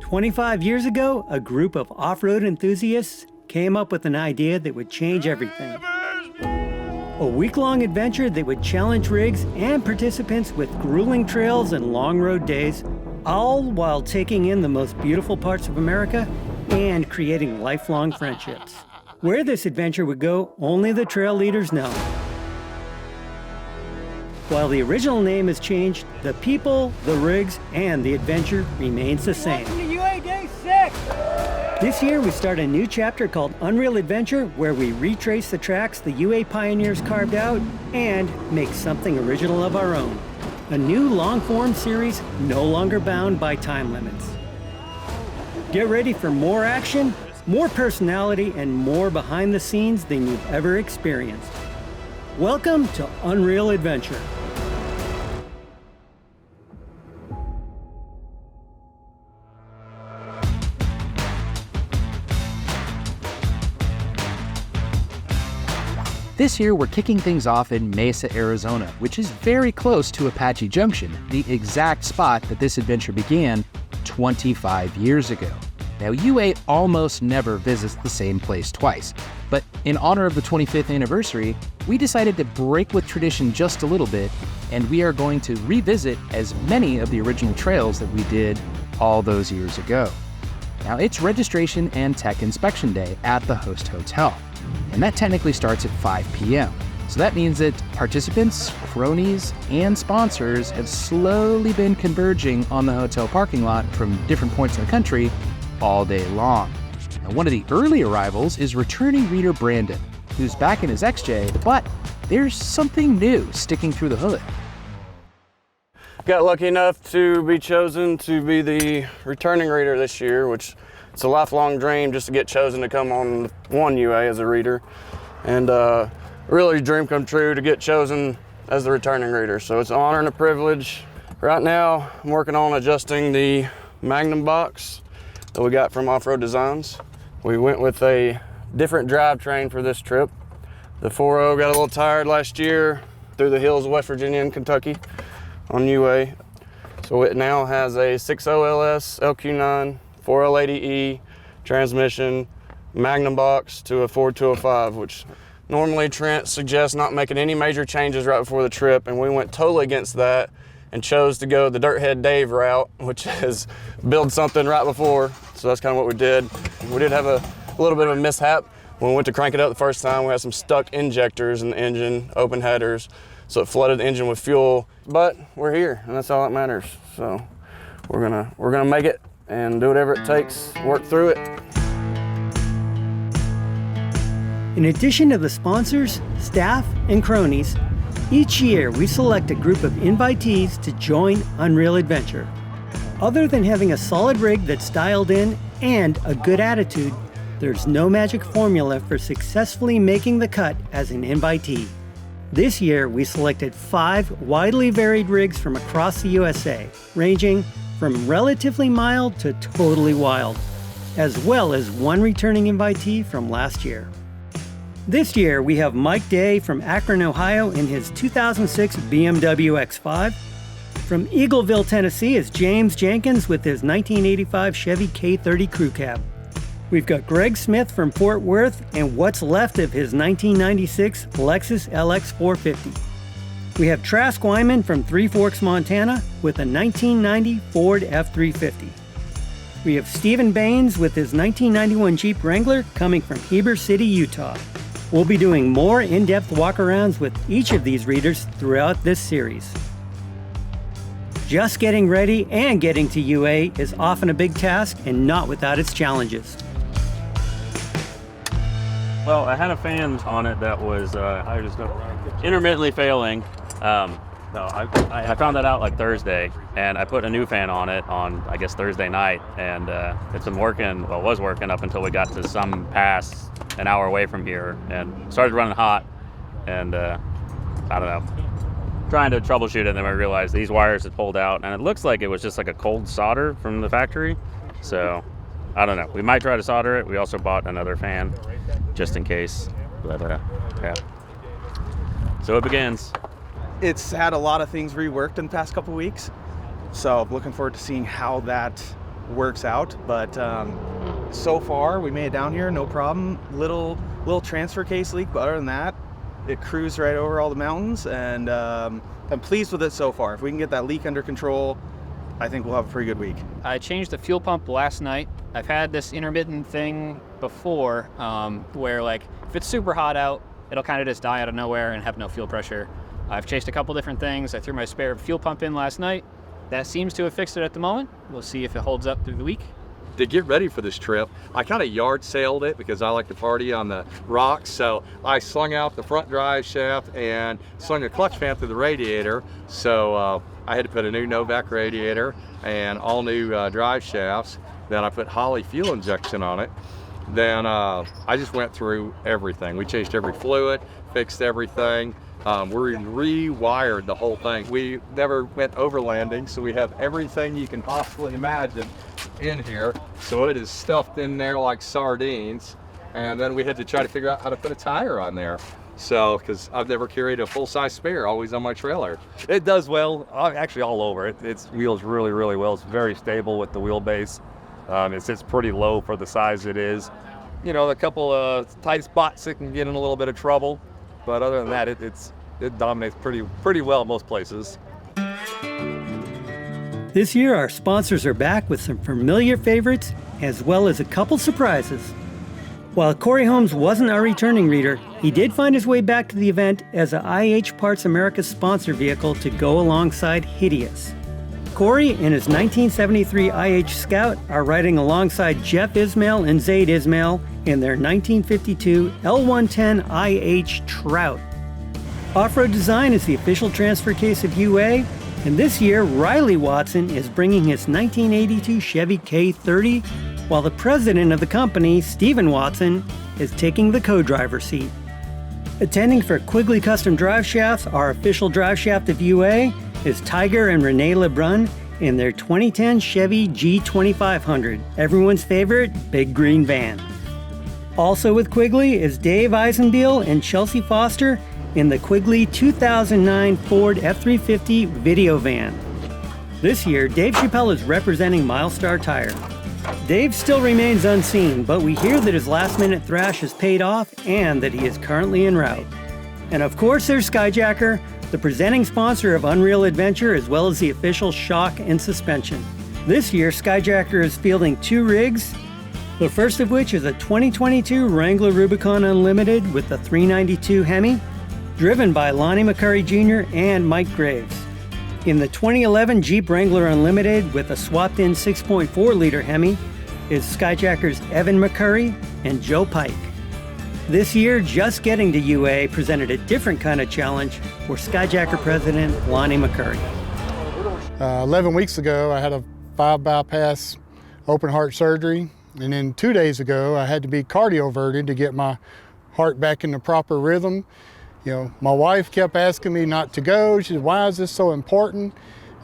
25 years ago, a group of off-road enthusiasts came up with an idea that would change everything. A week-long adventure that would challenge rigs and participants with grueling trails and long road days, all while taking in the most beautiful parts of America and creating lifelong friendships. Where this adventure would go, only the trail leaders know. While the original name has changed, the people, the rigs, and the adventure remains the same. Welcome to UA Day 6! This year we start a new chapter called Unreal Adventure, where we retrace the tracks the UA pioneers carved out and make something original of our own. A new long-form series no longer bound by time limits. Get ready for more action, more personality, and more behind the scenes than you've ever experienced. Welcome to Unreal Adventure. This year, we're kicking things off in Mesa, Arizona, which is very close to Apache Junction, the exact spot that this adventure began 25 years ago. Now, UA almost never visits the same place twice, but in honor of the 25th anniversary, we decided to break with tradition just a little bit, and we are going to revisit as many of the original trails that we did all those years ago. Now, it's registration and tech inspection day at the host hotel, and that technically starts at 5 p.m. So that means that participants, cronies, and sponsors have slowly been converging on the hotel parking lot from different points in the country all day long. Now, one of the early arrivals is returning reader Brandon, who's back in his XJ, but there's something new sticking through the hood. Got lucky enough to be chosen to be the returning reader this year, which it's a lifelong dream just to get chosen to come on one UA as a reader. And really a dream come true to get chosen as the returning reader. So it's an honor and a privilege. Right now, I'm working on adjusting the Magnum box that we got from Offroad Designs. We went with a different drivetrain for this trip. The 4.0 got a little tired last year through the hills of West Virginia and Kentucky on UA. So it now has a 6.0 LS LQ9 4L80E transmission, Magnum box to a Ford 205, which normally Trent suggests not making any major changes right before the trip, and we went totally against that and chose to go the Dirthead Dave route, which is build something right before. So that's kind of what we did. We did have a little bit of a mishap. When we went to crank it up the first time, we had some stuck injectors in the engine, open headers, so it flooded the engine with fuel. But we're here, and that's all that matters. So we're gonna make it and do whatever it takes, work through it. In addition to the sponsors, staff, and cronies, each year we select a group of invitees to join Unreal Adventure. Other than having a solid rig that's dialed in and a good attitude, there's no magic formula for successfully making the cut as an invitee. This year we selected 5 widely varied rigs from across the USA, ranging from relatively mild to totally wild, as well as one returning invitee from last year. This year, we have Mike Day from Akron, Ohio in his 2006 BMW X5. From Eagleville, Tennessee is James Jenkins with his 1985 Chevy K30 Crew Cab. We've got Greg Smith from Fort Worth and what's left of his 1996 Lexus LX 450. We have Trask Wyman from Three Forks, Montana with a 1990 Ford F350. We have Stephen Baines with his 1991 Jeep Wrangler coming from Heber City, Utah. We'll be doing more in-depth walkarounds with each of these readers throughout this series. Just getting ready and getting to UA is often a big task and not without its challenges. Well, I had a fan on it that was intermittently failing. I found that out like Thursday, and I put a new fan on it on, I guess, Thursday night, and it's been working, well, it was working up until we got to some pass an hour away from here, and started running hot, and I don't know, trying to troubleshoot it, and then I realized these wires had pulled out, and it looks like it was just like a cold solder from the factory, so I don't know. We might try to solder it. We also bought another fan just in case, but yeah. So it begins. It's had a lot of things reworked in the past couple weeks, so I'm looking forward to seeing how that works out. But so far, we made it down here, no problem. Little transfer case leak, but other than that, it cruised right over all the mountains, and I'm pleased with it so far. If we can get that leak under control, I think we'll have a pretty good week. I changed the fuel pump last night. I've had this intermittent thing before where like if it's super hot out, it'll kind of just die out of nowhere and have no fuel pressure. I've chased a couple different things. I threw my spare fuel pump in last night. That seems to have fixed it at the moment. We'll see if it holds up through the week. To get ready for this trip, I kind of yard sailed it because I like to party on the rocks. So I slung out the front drive shaft and slung a clutch fan through the radiator. So I had to put a new Novak radiator and all new drive shafts. Then I put Holley fuel injection on it. Then I just went through everything. We changed every fluid, fixed everything. We rewired the whole thing. We never went overlanding, so we have everything you can possibly imagine in here. So it is stuffed in there like sardines. And then we had to try to figure out how to put a tire on there. So, because I've never carried a full-size spare, always on my trailer. It does well, actually all over. It wheels really, really well. It's very stable with the wheelbase. It sits pretty low for the size it is. You know, a couple of tight spots it can get in a little bit of trouble. But other than that, it dominates pretty well in most places. This year, our sponsors are back with some familiar favorites, as well as a couple surprises. While Corey Holmes wasn't our returning reader, he did find his way back to the event as a IH Parts America sponsor vehicle to go alongside Hideous. Corey and his 1973 IH Scout are riding alongside Jeff Ismail and Zaid Ismail in their 1952 L110 IH Trout. Offroad Design is the official transfer case of UA, and this year Riley Watson is bringing his 1982 Chevy K30, while the president of the company, Stephen Watson, is taking the co-driver seat. Attending for Quigley Custom Driveshafts, our official drive shaft of UA, is Tiger and Renee Lebrun in their 2010 Chevy G2500, everyone's favorite big green van. Also with Quigley is Dave Eisenbiel and Chelsea Foster in the Quigley 2009 Ford F-350 video van. This year, Dave Chappelle is representing Milestar Tires. Dave still remains unseen, but we hear that his last-minute thrash has paid off and that he is currently en route. And of course, there's Skyjacker, the presenting sponsor of Unreal Adventure, as well as the official shock and suspension. This year, Skyjacker is fielding 2 rigs, the first of which is a 2022 Wrangler Rubicon Unlimited with a 392 Hemi, driven by Lonnie McCurry Jr. and Mike Graves. In the 2011 Jeep Wrangler Unlimited with a swapped-in 6.4-liter Hemi is Skyjacker's Evan McCurry and Joe Pike. This year, just getting to UA presented a different kind of challenge for Skyjacker president Lonnie McCurry. 11 weeks ago, I had a 5 bypass open heart surgery, and then 2 days ago, I had to be cardioverted to get my heart back in the proper rhythm. You know, my wife kept asking me not to go. She said, "Why is this so important?"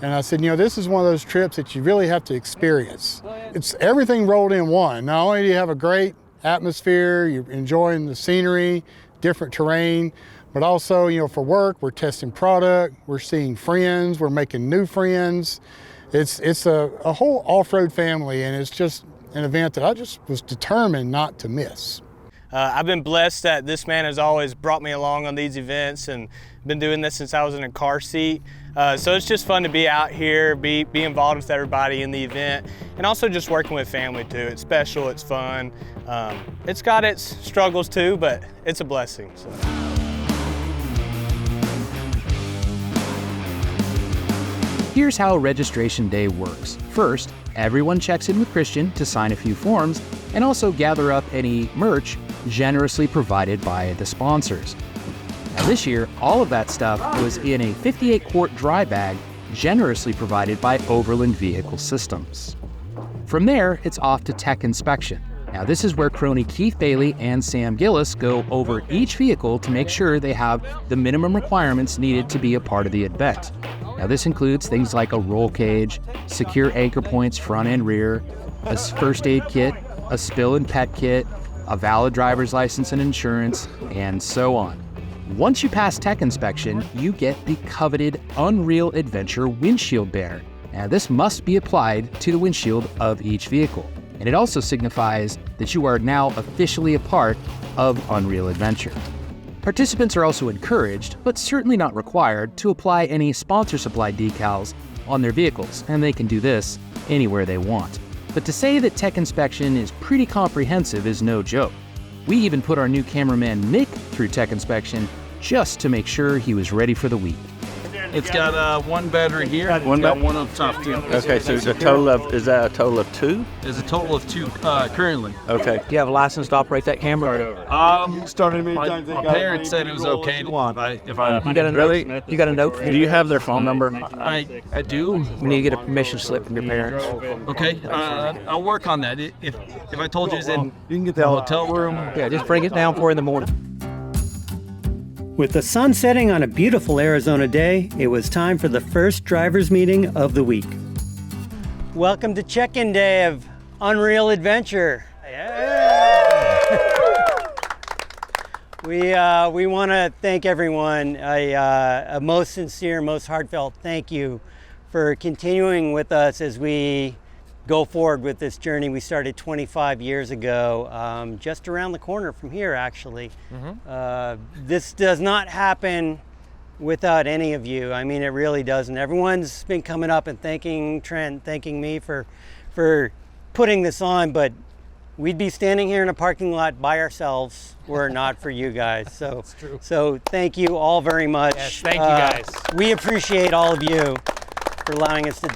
And I said, you know, this is one of those trips that you really have to experience. It's everything rolled in one. Not only do you have a great atmosphere, you're enjoying the scenery, different terrain, but also, you know, for work, we're testing product, we're seeing friends, we're making new friends. It's a whole off-road family, and it's just an event that I just was determined not to miss. I've been blessed that this man has always brought me along on these events, and been doing this since I was in a car seat. So it's just fun to be out here, be involved with everybody in the event, and also just working with family too. It's special, it's fun. It's got its struggles too, but it's a blessing. So. Here's how registration day works. First, everyone checks in with Christian to sign a few forms and also gather up any merch generously provided by the sponsors. Now this year, all of that stuff was in a 58-quart dry bag generously provided by Overland Vehicle Systems. From there, it's off to tech inspection. Now this is where crony Keith Bailey and Sam Gillis go over each vehicle to make sure they have the minimum requirements needed to be a part of the event. Now this includes things like a roll cage, secure anchor points front and rear, a first aid kit, a spill and pet kit, a valid driver's license and insurance, and so on. Once you pass tech inspection, you get the coveted Unreal Adventure windshield banner. Now, this must be applied to the windshield of each vehicle, and it also signifies that you are now officially a part of Unreal Adventure. Participants are also encouraged, but certainly not required, to apply any sponsor-supplied decals on their vehicles, and they can do this anywhere they want. But to say that tech inspection is pretty comprehensive is no joke. We even put our new cameraman Mick through tech inspection just to make sure he was ready for the week. It's got one battery here. One on top too. Okay, so is that a total of two? There's a total of two currently. Okay. Do you have a license to operate that camera? My parents said it was okay. You got a Really? note? You got a note? Do you have their phone number? I do. We need to get a permission slip from your parents. Okay, I'll work on that. If I told you it's in the hotel room. Yeah, just bring it down for in the morning. With the sun setting on a beautiful Arizona day, it was time for the first driver's meeting of the week. Welcome to check-in day of Unreal Adventure. We want to thank everyone, a most sincere, most heartfelt thank you for continuing with us as we go forward with this journey we started 25 years ago, just around the corner from here, actually. This does not happen without any of you. I mean, it really doesn't. Everyone's been coming up and thanking Trent, thanking me for putting this on, but we'd be standing here in a parking lot by ourselves were it not for you guys. So thank you all very much. Yes, thank you guys. We appreciate all of you for allowing us to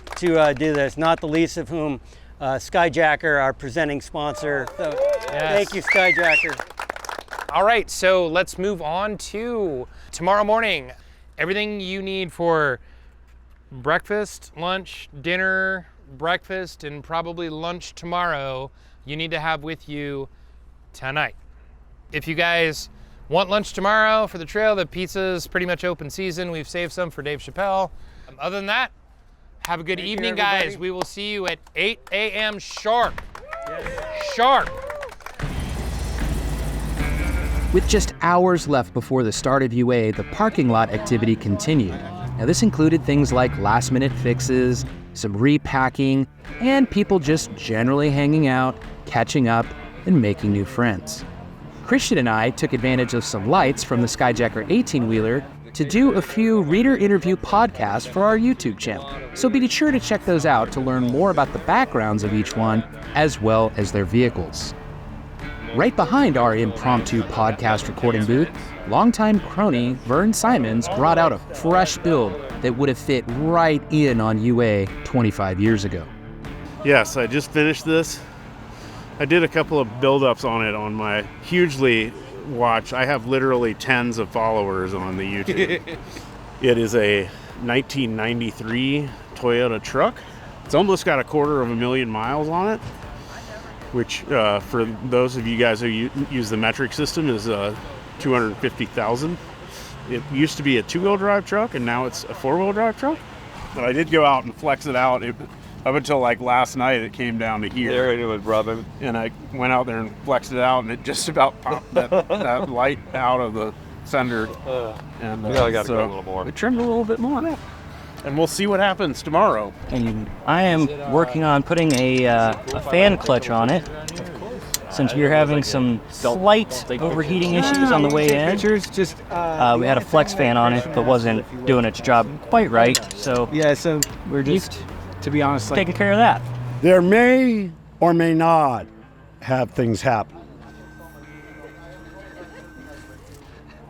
do this, not the least of whom Skyjacker, our presenting sponsor. So, Thank you, Skyjacker. All right, so let's move on to tomorrow morning. Everything you need for breakfast, lunch, dinner, breakfast, and probably lunch tomorrow, you need to have with you tonight. If you guys want lunch tomorrow for the trail, the pizza's pretty much open season. We've saved some for Dave Chappelle. Other than that, have a good evening, guys. We will see you at 8 a.m. sharp. Sharp. With just hours left before the start of UA, the parking lot activity continued. Now, this included things like last-minute fixes, some repacking, and people just generally hanging out, catching up, and making new friends. Christian and I took advantage of some lights from the Skyjacker 18-wheeler to do a few reader interview podcasts for our YouTube channel. So be sure to check those out to learn more about the backgrounds of each one, as well as their vehicles. Right behind our impromptu podcast recording booth, longtime crony Vern Simons brought out a fresh build that would have fit right in on UA 25 years ago. Yes, I just finished this. I did a couple of build-ups on it on my hugely watch. I have literally tens of followers on the YouTube. It is a 1993 Toyota truck. It's almost got 250,000 miles on it, which for those of you guys who use the metric system is 250,000. It used to be a two-wheel drive truck, and now it's a four-wheel drive truck. But I did go out and flex it out. Up until like last night, it came down to here. There it was rubbing. And I went out there and flexed it out, and it just about popped that light out of the fender. And I got to go a little more. We trimmed a little bit more. And we'll see what happens tomorrow. And I am working on putting a fan clutch on it. Since we were having some slight overheating issues on the way in, we had a flex fan on it, but wasn't doing its job quite right. So we're just, to be honest, taking care of that. There may or may not have things happen.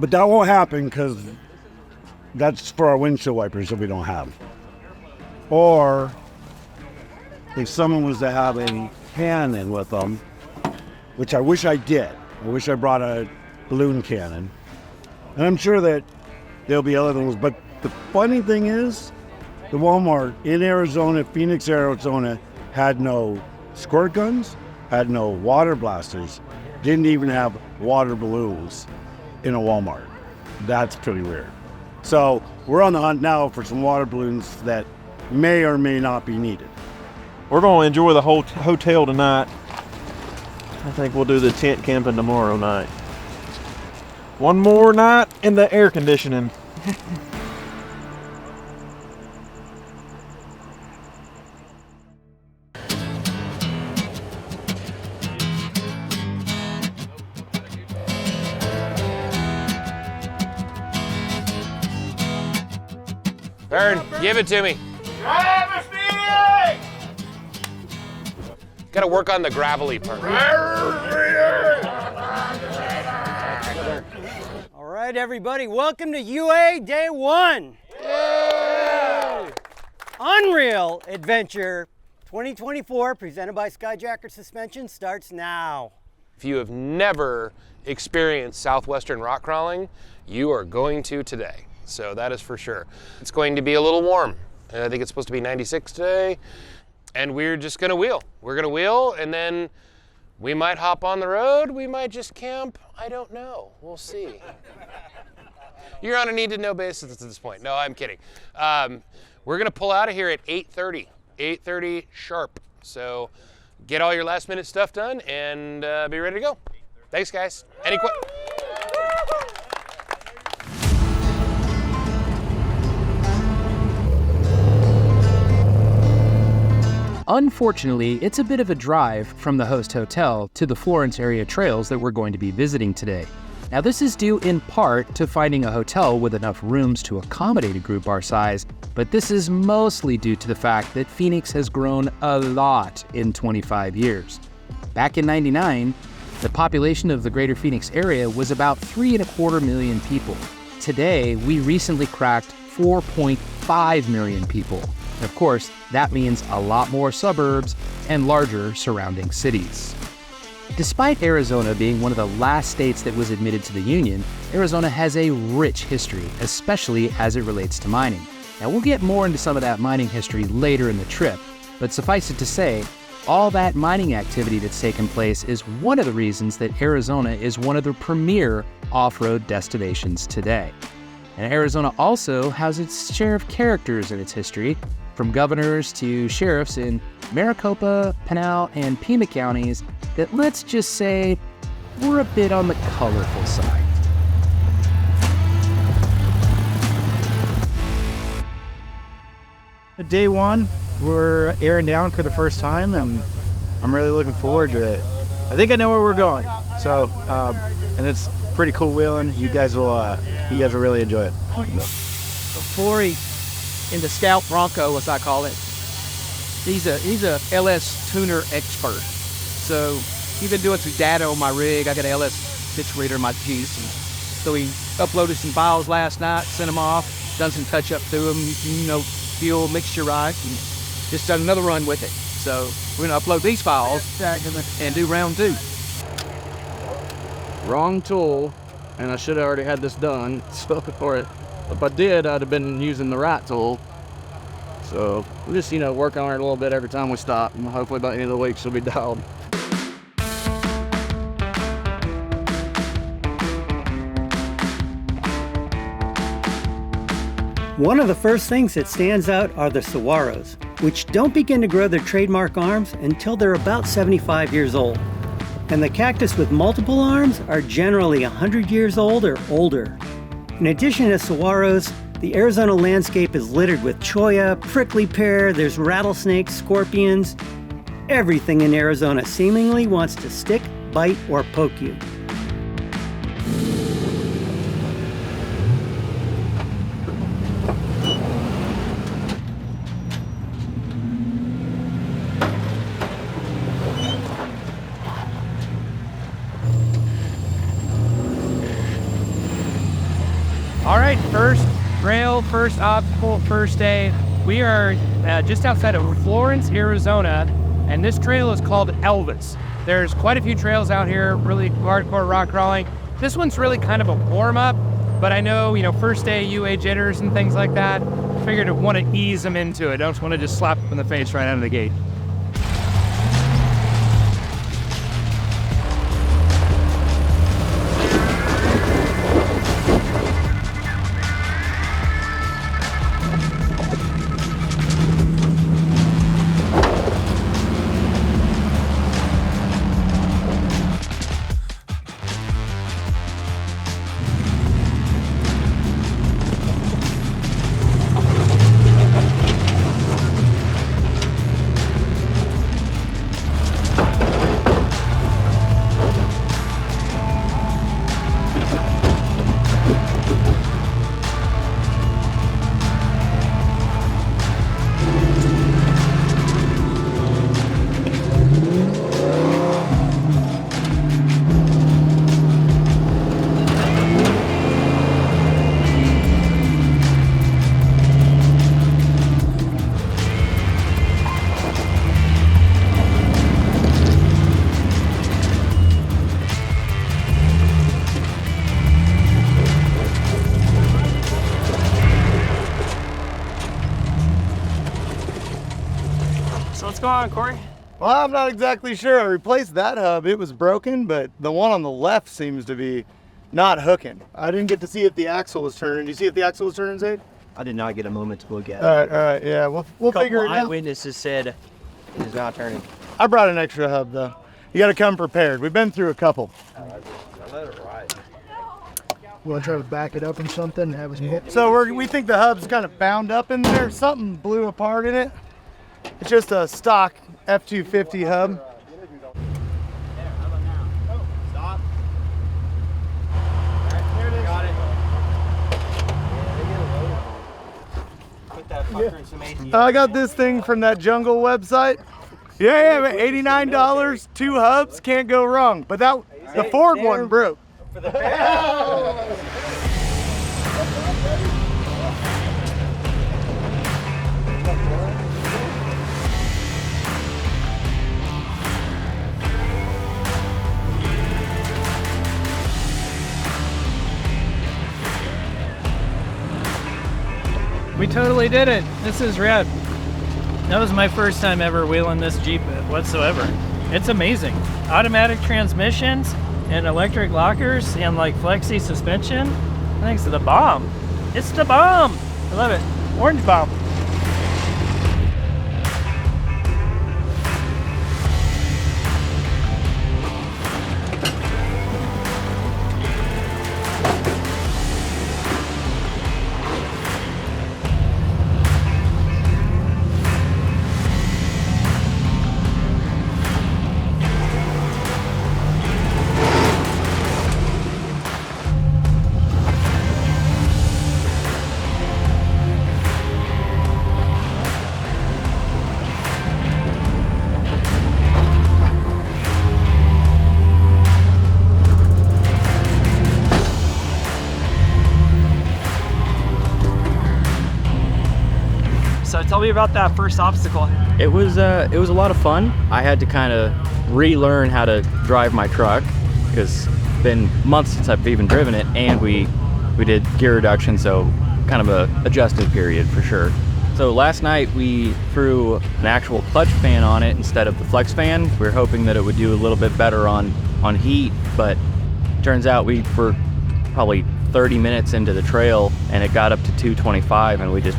But that won't happen because that's for our windshield wipers that we don't have. Or if someone was to have a cannon with them, which I wish I did. I wish I brought a balloon cannon. And I'm sure that there'll be other things. But the funny thing is, the Walmart in Arizona, Phoenix, Arizona, had no squirt guns, had no water blasters, didn't even have water balloons in a Walmart. That's pretty weird. So we're on the hunt now for some water balloons that may or may not be needed. We're going to enjoy the whole hotel tonight. I think we'll do the tent camping tomorrow night. One more night in the air conditioning. Vern, give it to me. Got to work on the gravelly part. All right, everybody, welcome to UA Day 1. Yay! Unreal Adventure 2024, presented by Skyjacker Suspensions, starts now. If you have never experienced southwestern rock crawling, you are going to today. So that is for sure. It's going to be a little warm. I think it's supposed to be 96 today. And we're just gonna wheel. We're gonna wheel, and then we might hop on the road. We might just camp. I don't know. We'll see. You're on a need-to-know basis at this point. No, I'm kidding. We're gonna pull out of here at 8:30. 8:30 sharp. So get all your last-minute stuff done and be ready to go. Thanks, guys. Any questions? Unfortunately, it's a bit of a drive from the host hotel to the Florence area trails that we're going to be visiting today. Now, this is due in part to finding a hotel with enough rooms to accommodate a group our size, but this is mostly due to the fact that Phoenix has grown a lot in 25 years. Back in '99, the population of the greater Phoenix area was about 3.25 million people. Today, we recently cracked 4.5 million people. Of course, that means a lot more suburbs and larger surrounding cities. Despite Arizona being one of the last states that was admitted to the Union, Arizona has a rich history, especially as it relates to mining. Now, we'll get more into some of that mining history later in the trip, but suffice it to say, all that mining activity that's taken place is one of the reasons that Arizona is one of the premier off-road destinations today. And Arizona also has its share of characters in its history, from governors to sheriffs in Maricopa, Pinal, and Pima counties that, let's just say, were a bit on the colorful side. Day 1, we're airing down for the first time, and I'm really looking forward to it. I think I know where we're going, so and it's pretty cool wheeling. You guys will really enjoy it. Corey in the Scout Bronco, as I call it. He's a LS tuner expert. So he's been doing some data on my rig. I got an LS pitch reader in my juice. And so he uploaded some files last night, sent them off, done some touch up to them, fuel mixture right, and just done another run with it. So we're gonna upload these files and do round 2. Wrong tool, and I should have already had this done. So for it. If I did, I'd have been using the right tool. So we'll just, work on it a little bit every time we stop, and hopefully by the end of the week she'll be dialed. One of the first things that stands out are the saguaros, which don't begin to grow their trademark arms until they're about 75 years old. And the cactus with multiple arms are generally 100 years old or older. In addition to saguaros, the Arizona landscape is littered with cholla, prickly pear, there's rattlesnakes, scorpions. Everything in Arizona seemingly wants to stick, bite, or poke you. All right, first trail, first obstacle, first day. We are just outside of Florence, Arizona, and this trail is called Elvis. There's quite a few trails out here, really hardcore rock crawling. This one's really kind of a warm-up, but I know, first day UA jitters and things like that. Figured I want to ease them into it. I don't want to just slap them in the face right out of the gate. going on, Corey? Well, I'm not exactly sure. I replaced that hub. It was broken, but the one on the left seems to be not hooking. I didn't get to see if the axle was turning. Did you see if the axle was turning, Zaid? I did not get a moment to look at it. All right, yeah, we'll figure it out. Eyewitnesses said it is not turning. I brought an extra hub, though. You got to come prepared. We've been through a couple. You want to try to back it up or something? Have us So we think the hub's kind of bound up in there. Something blew apart in it. It's just a stock F250 hub. I got this thing from that Jungle website. Yeah, but $89, 2 hubs, can't go wrong. But the Ford one broke. We totally did it. This is rad. That was my first time ever wheeling this Jeep whatsoever. It's amazing. Automatic transmissions and electric lockers and like flexi suspension. Thanks to the bomb. It's the bomb. I love it. Orange bomb. So tell me about that first obstacle. It was a lot of fun. I had to kind of relearn how to drive my truck because it's been months since I've even driven it, and we did gear reduction, so kind of a adjusting period for sure. So last night we threw an actual clutch fan on it instead of the flex fan. We were hoping that it would do a little bit better on heat, but turns out we were probably 30 minutes into the trail and it got up to 225, and we just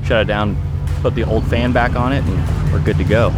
shut it down, put the old fan back on it, and we're good to go.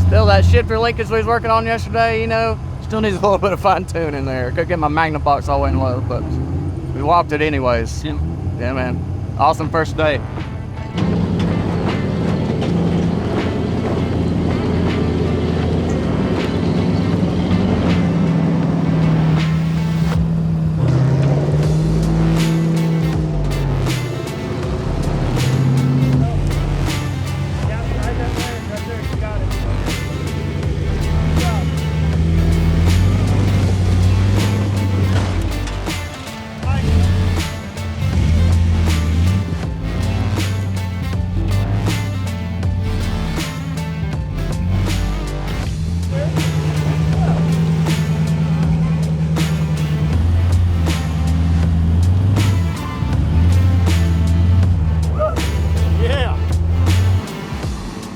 Still that shifter linkage we was working on yesterday, you know, still needs a little bit of fine tuning there. Could get my magnet box all the way in low, but we walked it anyways. Yeah, man. Awesome first day.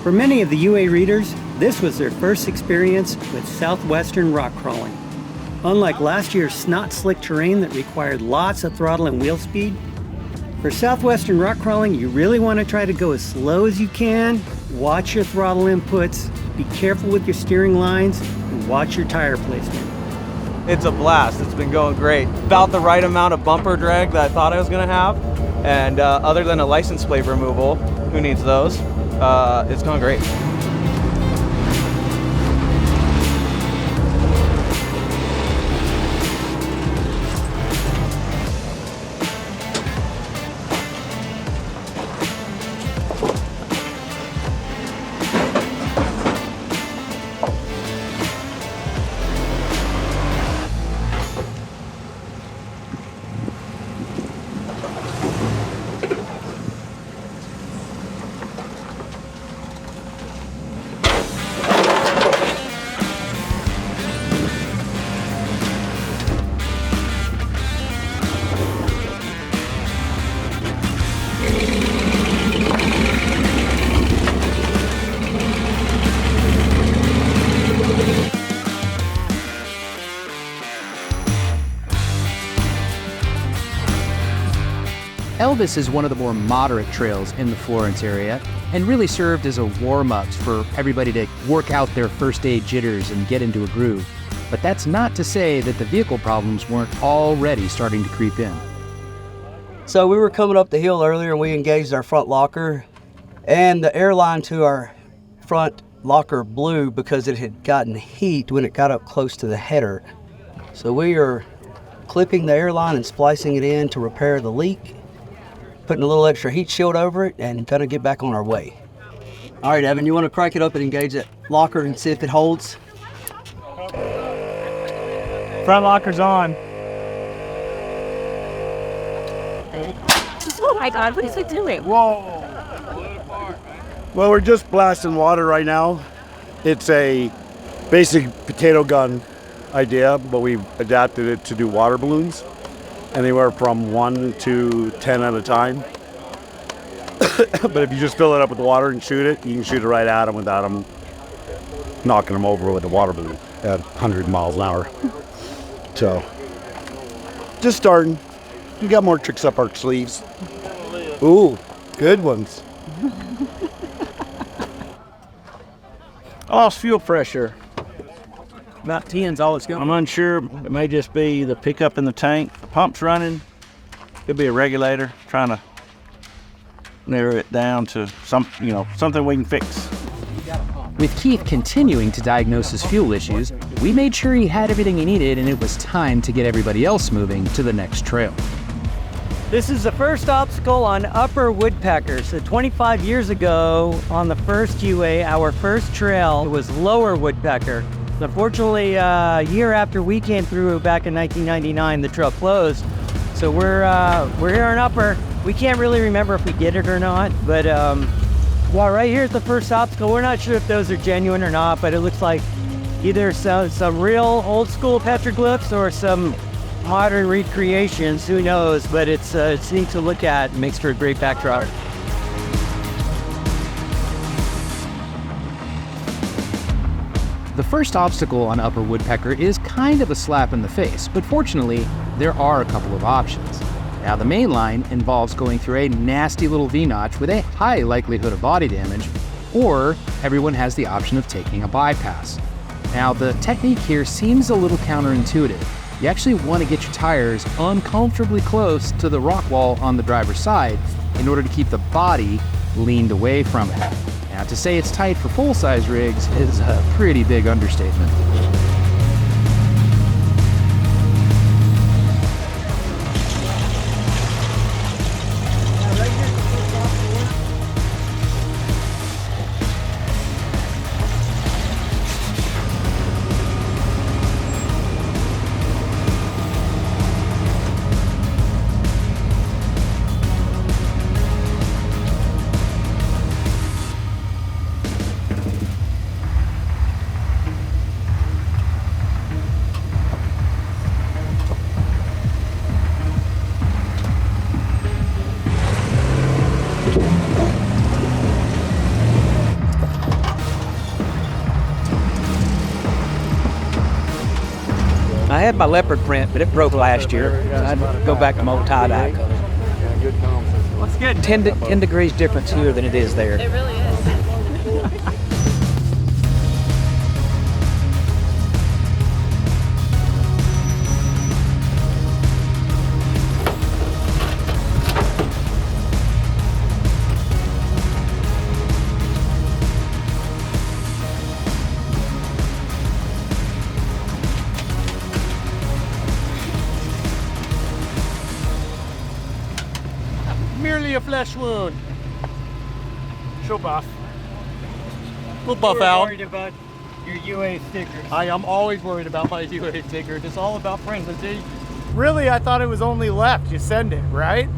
For many of the UA readers, this was their first experience with southwestern rock crawling. Unlike last year's snot slick terrain that required lots of throttle and wheel speed, for southwestern rock crawling, you really want to try to go as slow as you can, watch your throttle inputs, be careful with your steering lines, and watch your tire placement. It's a blast. It's been going great. About the right amount of bumper drag that I thought I was going to have. And other than a license plate removal, who needs those? It's going great. Elvis is one of the more moderate trails in the Florence area and really served as a warm-up for everybody to work out their first day jitters and get into a groove. But that's not to say that the vehicle problems weren't already starting to creep in. So we were coming up the hill earlier and we engaged our front locker, and the airline to our front locker blew because it had gotten heat when it got up close to the header. So we are clipping the airline and splicing it in to repair the leak, putting a little extra heat shield over it, and gonna get back on our way. All right, Evan, you wanna crank it up and engage that locker and see if it holds? Front locker's on. Oh my God, what is it doing? Whoa! Well, we're just blasting water right now. It's a basic potato gun idea, but we've adapted it to do water balloons, anywhere from 1 to 10 at a time. But if you just fill it up with water and shoot it, you can shoot it right at them without them knocking them over with a water balloon at 100 miles an hour. So, just starting. We got more tricks up our sleeves. Ooh, good ones. I lost fuel pressure. About 10's all it's going. I'm unsure. It may just be the pickup in the tank. The pump's running. Could be a regulator. Trying to narrow it down to something we can fix. With Keith continuing to diagnose his fuel issues, we made sure he had everything he needed, and it was time to get everybody else moving to the next trail. This is the first obstacle on Upper Woodpecker. So 25 years ago, on the first UA, our first trail was Lower Woodpecker. Unfortunately, a year after we came through back in 1999, the trail closed. So we're here on Upper. We can't really remember if we did it or not, but well, right here's the first obstacle. We're not sure if those are genuine or not, but it looks like either some real old school petroglyphs or some modern recreations. Who knows? But it's neat to look at. It makes for a great backdrop. The first obstacle on Upper Woodpecker is kind of a slap in the face, but fortunately, there are a couple of options. Now, the main line involves going through a nasty little V-notch with a high likelihood of body damage, or everyone has the option of taking a bypass. Now, the technique here seems a little counterintuitive. You actually want to get your tires uncomfortably close to the rock wall on the driver's side in order to keep the body leaned away from it. Now, to say it's tight for full-size rigs is a pretty big understatement. I had my leopard print, but it broke last year. I'd go back to my old tie-dye. What's good? 10 degrees difference here than it is there. It really is. merely a flesh wound. She'll buff. We'll You buff were out. worried about your UA stickers. I am always worried about my UA stickers. It's all about friendly. Really, I thought it was only left. You send it, right?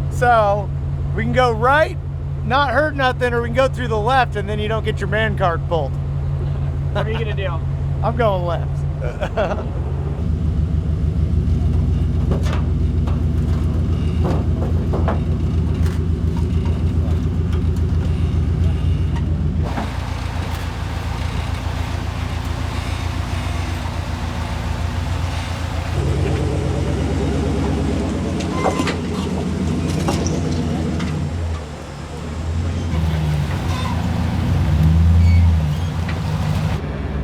So we can go right, not hurt nothing, or we can go through the left and then you don't get your man card pulled. What are you gonna do? I'm going left.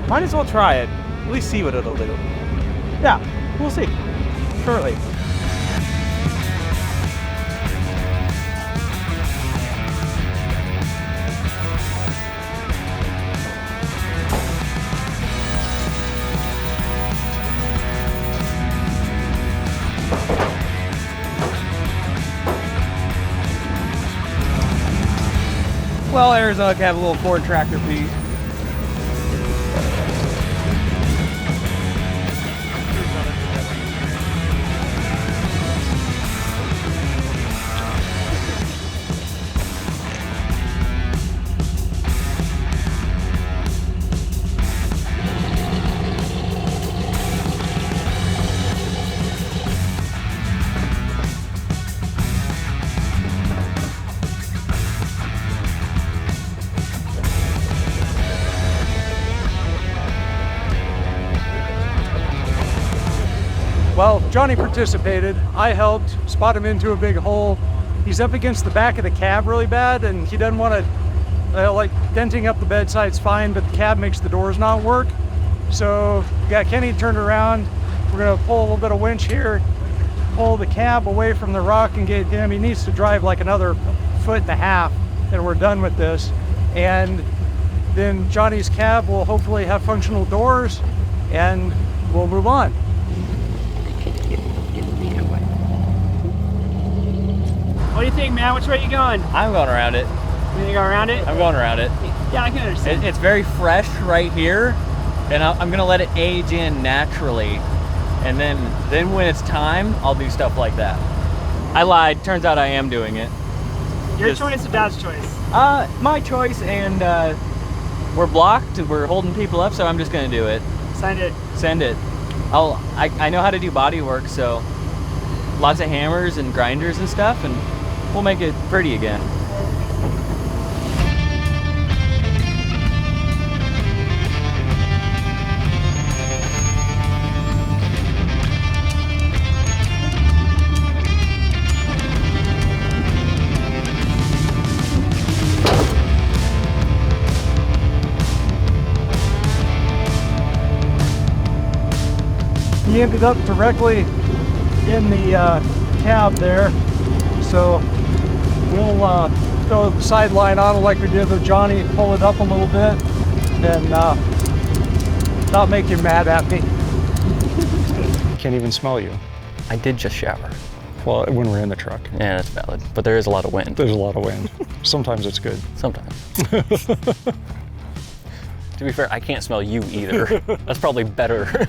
Might as well try it. At least see what it'll do. Yeah, we'll see. Shortly. Well, Arizona can have a little Ford tractor piece. Well, Johnny participated. I helped spot him into a big hole. He's up against the back of the cab really bad, and he doesn't want to, like denting up the bedside's fine, but the cab makes the doors not work. So we got Kenny turned around. We're gonna pull a little bit of winch here, pull the cab away from the rock and get him. He needs to drive like another 1.5 feet, and we're done with this. And then Johnny's cab will hopefully have functional doors, and we'll move on. What do you think, man? Which way are you going? I'm going around it. You gonna go around it? I'm going around it. Yeah, I can understand. It's very fresh right here, and I'm gonna let it age in naturally, and then when it's time, I'll do stuff like that. I lied. Turns out I am doing it. Your choice or Dad's choice? My choice, and we're blocked. We're holding people up, so I'm just gonna do it. Send it. Send it. I know how to do body work, so lots of hammers and grinders and stuff, and we'll make it pretty again. He ended up directly in the cab there, so we'll throw the sideline on like we did with Johnny, pull it up a little bit, and not make him mad at me. Can't even smell you. I did just shower. Well, when we're in the truck. Yeah, that's valid, but there is a lot of wind. There's a lot of wind. Sometimes it's good. Sometimes. To be fair, I can't smell you either. That's probably better.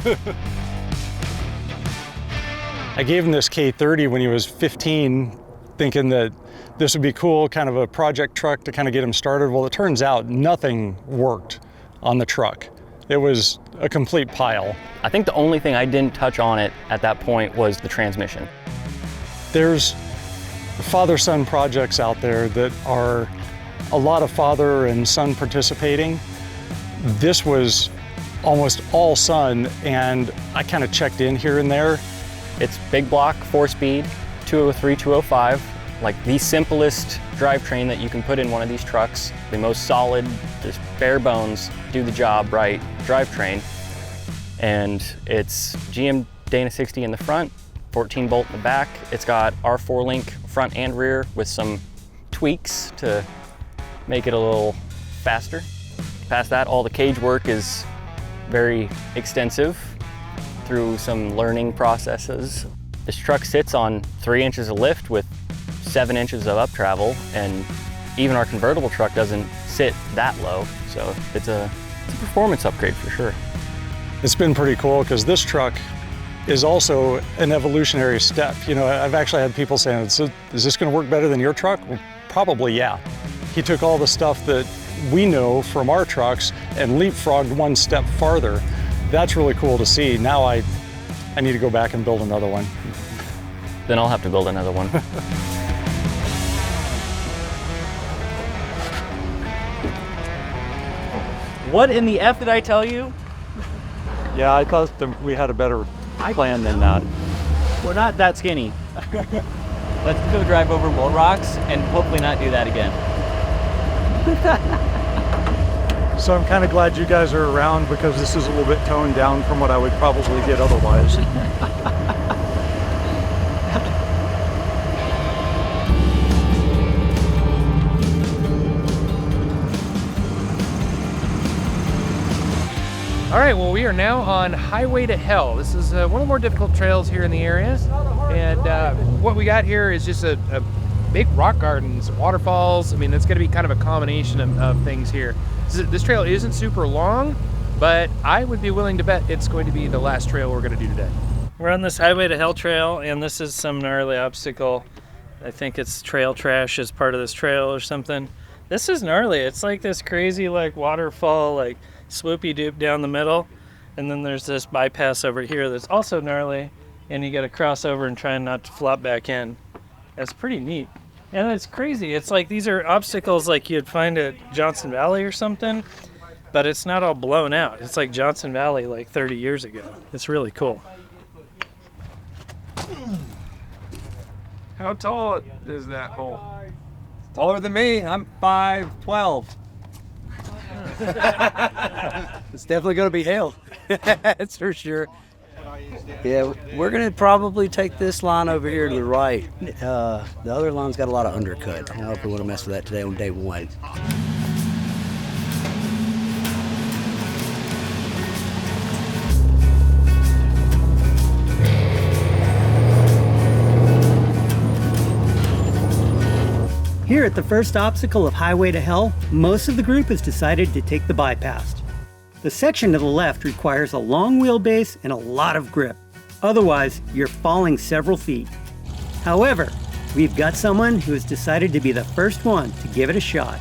I gave him this K30 when he was 15, thinking that this would be cool, kind of a project truck to kind of get him started. Well, it turns out nothing worked on the truck. It was a complete pile. I think the only thing I didn't touch on it at that point was the transmission. There's father-son projects out there that are a lot of father and son participating. This was almost all son, and I kind of checked in here and there. It's big block, 4-speed, 203, 205, like the simplest drivetrain that you can put in one of these trucks, the most solid, just bare bones, do the job right drivetrain. And it's GM Dana 60 in the front, 14 bolt in the back. It's got R4 link front and rear with some tweaks to make it a little faster. Past that, all the cage work is very extensive through some learning processes. This truck sits on 3 inches of lift with 7 inches of up travel, and even our convertible truck doesn't sit that low. So it's a performance upgrade for sure. It's been pretty cool because this truck is also an evolutionary step. You know, I've actually had people saying, is this going to work better than your truck? Well, probably, yeah. He took all the stuff that we know from our trucks and leapfrogged one step farther. That's really cool to see. Now I need to go back and build another one. Then I'll have to build another one. What in the F did I tell you? Yeah, I thought we had a better plan than that. We're not that skinny. Let's go drive over more rocks and hopefully not do that again. So I'm kind of glad you guys are around because this is a little bit toned down from what I would probably get otherwise. All right, well, we are now on Highway to Hell. This is one of the more difficult trails here in the area. And what we got here is just a big rock garden, some waterfalls. I mean, it's gonna be kind of a combination of things here. This trail isn't super long, but I would be willing to bet it's going to be the last trail we're gonna do today. We're on this Highway to Hell trail, and this is some gnarly obstacle. I think it's trail trash as part of this trail or something. This is gnarly. It's like this crazy like waterfall, like swoopy doop down the middle, and then there's this bypass over here that's also gnarly, and you gotta cross over and try not to flop back in. That's pretty neat. And it's crazy. It's like these are obstacles like you'd find at Johnson Valley or something, but it's not all blown out. It's like Johnson Valley like 30 years ago. It's really cool. How tall is that hole? Taller than me. I'm 5'12". It's definitely going to be hell. That's for sure. Yeah, we're going to probably take this line over here to the right. The other line's got a lot of undercut. I don't know if we want to mess with that today on day one. Here at the first obstacle of Highway to Hell, most of the group has decided to take the bypass. The section to the left requires a long wheelbase and a lot of grip. Otherwise, you're falling several feet. However, we've got someone who has decided to be the first one to give it a shot.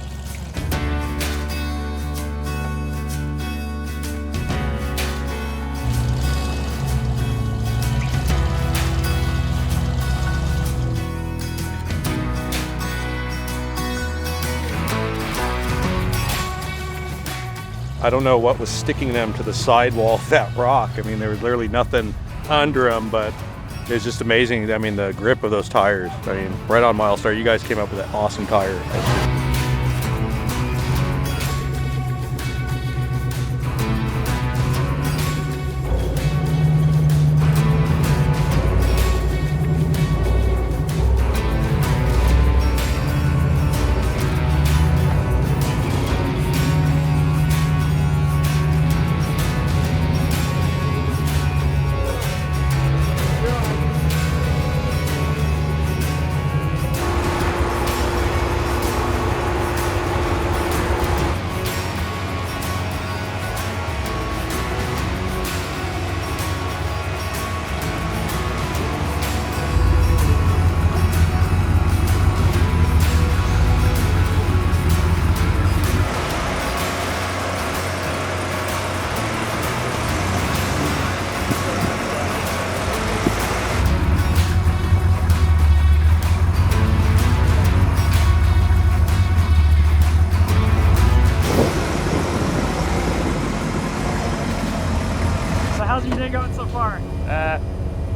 I don't know what was sticking them to the sidewall of that rock. I mean, there was literally nothing under them, but it was just amazing. I mean, the grip of those tires. I mean, right on Milestar, you guys came up with that awesome tire.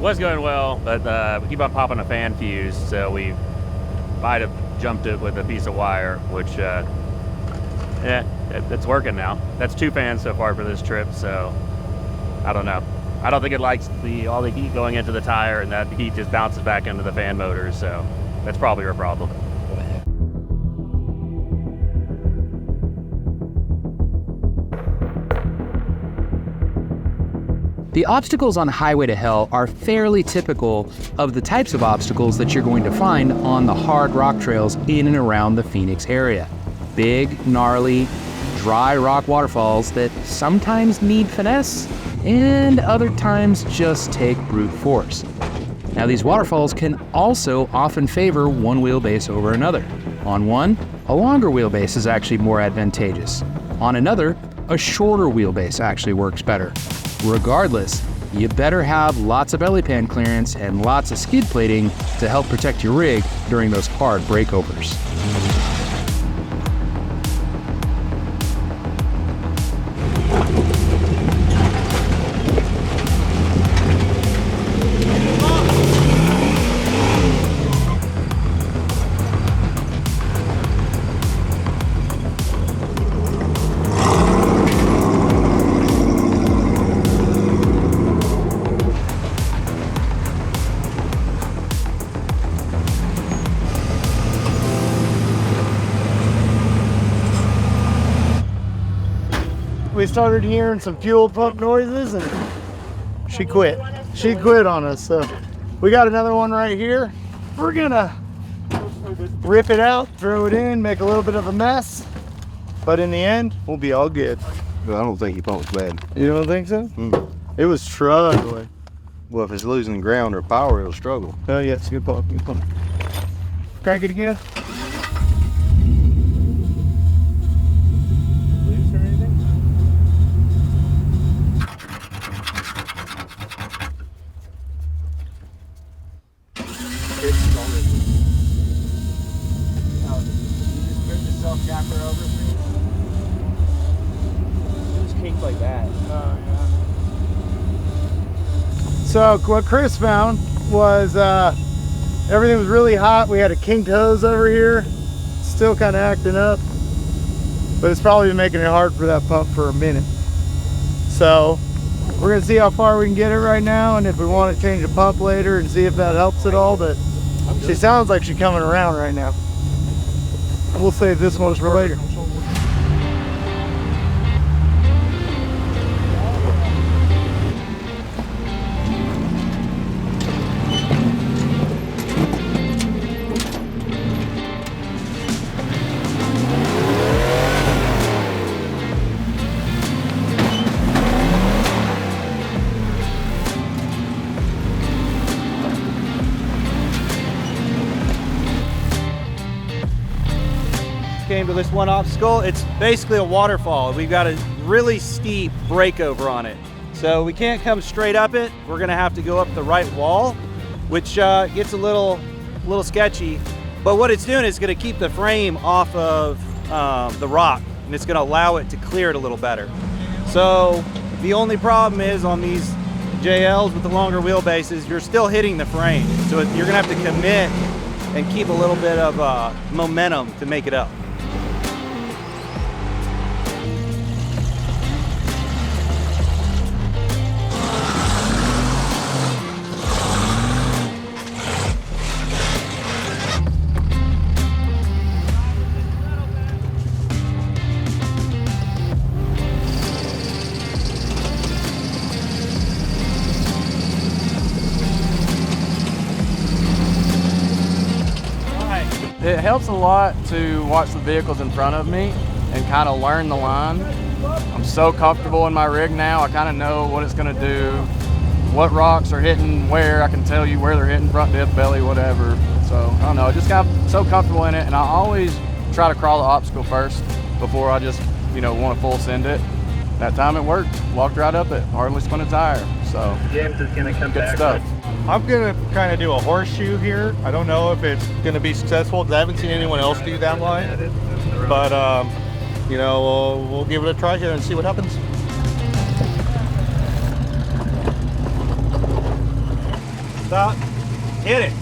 Was going well, but we keep on popping a fan fuse, so we might have jumped it with a piece of wire, which, yeah, it's working now. That's 2 fans so far for this trip, so I don't know. I don't think it likes all the heat going into the tire, and that heat just bounces back into the fan motors, so that's probably our problem. The obstacles on Highway to Hell are fairly typical of the types of obstacles that you're going to find on the hard rock trails in and around the Phoenix area. Big, gnarly, dry rock waterfalls that sometimes need finesse and other times just take brute force. Now, these waterfalls can also often favor one wheelbase over another. On one, a longer wheelbase is actually more advantageous. On another, a shorter wheelbase actually works better. Regardless, you better have lots of belly pan clearance and lots of skid plating to help protect your rig during those hard breakovers. We started hearing some fuel pump noises and she quit. She quit on us. So we got another one right here. We're gonna rip it out, throw it in, make a little bit of a mess. But in the end, we'll be all good. I don't think he pumped bad. You don't think so? It was struggling. Well, if it's losing ground or power, it'll struggle. Oh, yes, good pump, good pump. Crank it again. So what Chris found was everything was really hot. We had a kinked hose over here, still kind of acting up, but it's probably been making it hard for that pump for a minute. So we're gonna see how far we can get it right now, and if we want to change the pump later and see if that helps at all. But she sounds like she's coming around right now. We'll save this one for later. Came to this one obstacle. It's basically a waterfall. We've got a really steep breakover on it. So we can't come straight up it. We're gonna have to go up the right wall, which gets a little sketchy. But what it's doing is gonna keep the frame off of the rock, and it's gonna allow it to clear it a little better. So the only problem is on these JLs with the longer wheelbases, you're still hitting the frame. So you're gonna have to commit and keep a little bit of momentum to make it up. It helps a lot to watch the vehicles in front of me and kind of learn the line. I'm so comfortable in my rig now. I kind of know what it's going to do, what rocks are hitting where. I can tell you where they're hitting, front diff, belly, whatever. So I don't know, I just got so comfortable in it, and I always try to crawl the obstacle first before I just, want to full send it. That time it worked. Walked right up it, hardly spun a tire. So James is going to come good stuff. I'm going to kind of do a horseshoe here. I don't know if it's going to be successful because I haven't seen anyone else do that line. But, we'll give it a try here and see what happens. Stop. Hit it.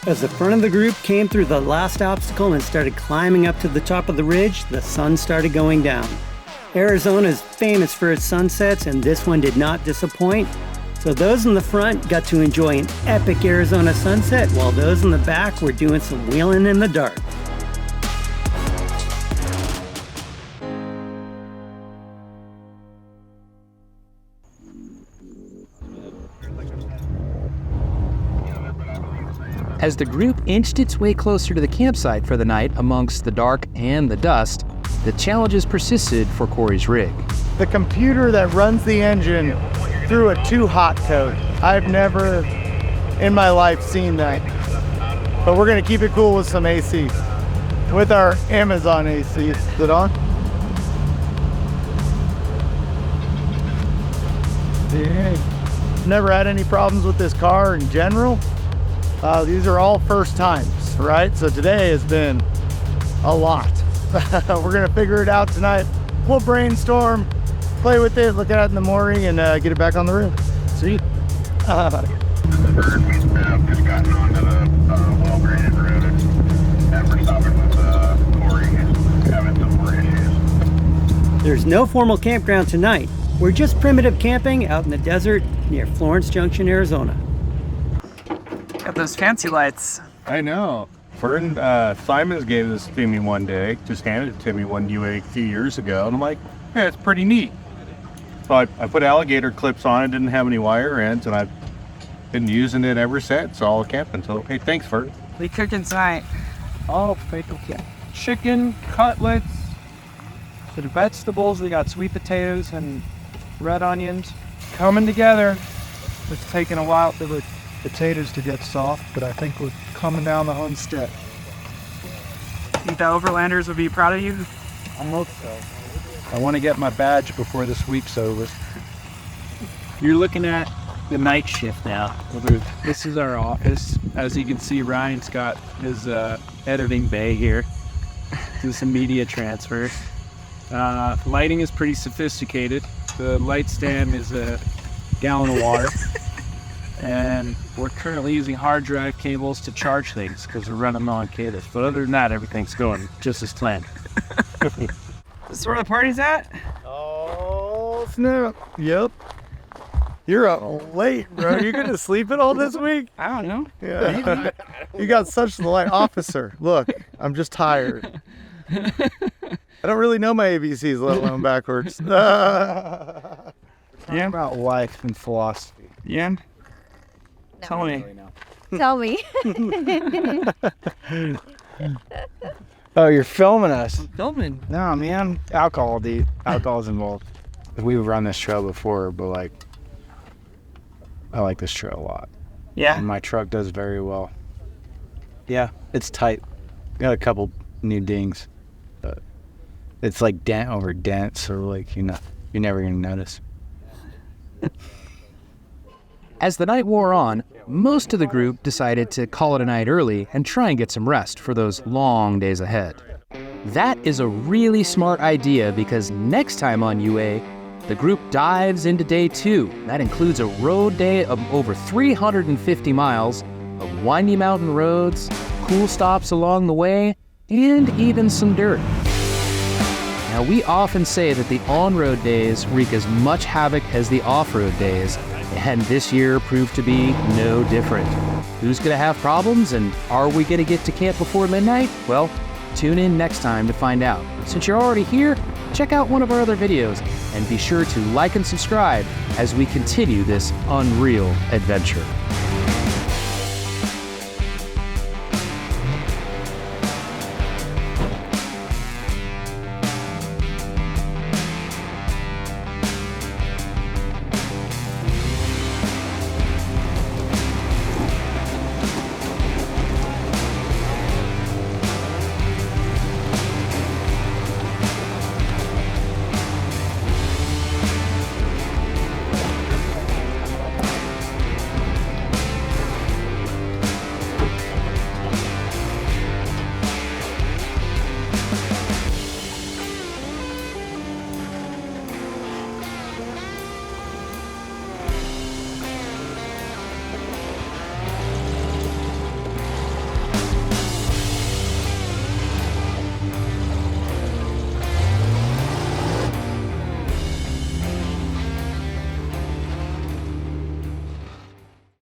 As the front of the group came through the last obstacle and started climbing up to the top of the ridge, the sun started going down. Arizona is famous for its sunsets, and this one did not disappoint. So those in the front got to enjoy an epic Arizona sunset, while those in the back were doing some wheeling in the dark. As the group inched its way closer to the campsite for the night amongst the dark and the dust, the challenges persisted for Corey's rig. The computer that runs the engine threw a too hot code. I've never in my life seen that. But we're gonna keep it cool with some AC. With our Amazon AC. Is it on? Yeah. Never had any problems with this car in general. These are all first times, right? So today has been a lot. We're gonna figure it out tonight. We'll brainstorm, play with it, look at it in the morning, and get it back on the road. See you. Just gotten onto the well-graded road, and we're stopping with Corey, having some more issues. There's no formal campground tonight. We're just primitive camping out in the desert near Florence Junction, Arizona. Got those fancy lights. I know. Fern Simons gave this to me one day, just handed it to me one UA a few years ago, and I'm like, yeah, it's pretty neat. So I put alligator clips on it, didn't have any wire ends, and I've been using it ever since, all camping. So, hey, thanks, Fern. We cooking tonight. Oh, chicken, cutlets, some vegetables. We got sweet potatoes and red onions coming together. It's taking a while for the potatoes to get soft, but I think we're coming down the home stretch. Think the Overlanders would be proud of you? I hope so. I want to get my badge before this week's over. You're looking at the night shift now. This is our office. As you can see, Ryan's got his editing bay here. Do some media transfer. Lighting is pretty sophisticated. The light stand is a gallon of water. And we're currently using hard drive cables to charge things because we're running them on cables. But other than that, everything's going just as planned. This is where the party's at? Oh, snap. Yep. You're up late, bro. You gonna sleep it all this week? I don't know. Yeah. You got such the light officer. Look, I'm just tired. I don't really know my ABCs, let alone backwards. Yeah. About life and philosophy. Yeah. Tell me. Tell me. Oh, you're filming us. Filming? No, man. Alcohol, dude. Alcohol's involved. We've run this trail before, but like, I like this trail a lot. Yeah. And my truck does very well. Yeah, it's tight. Got a couple new dings, but it's like dent over dent, so like you're never gonna notice. As the night wore on, most of the group decided to call it a night early and try and get some rest for those long days ahead. That is a really smart idea because next time on UA, the group dives into day 2. That includes a road day of over 350 miles of windy mountain roads, cool stops along the way, and even some dirt. Now, we often say that the on-road days wreak as much havoc as the off-road days, and this year proved to be no different. Who's gonna have problems, and are we gonna get to camp before midnight? Well, tune in next time to find out. Since you're already here, check out one of our other videos, and be sure to like and subscribe as we continue this unreal adventure.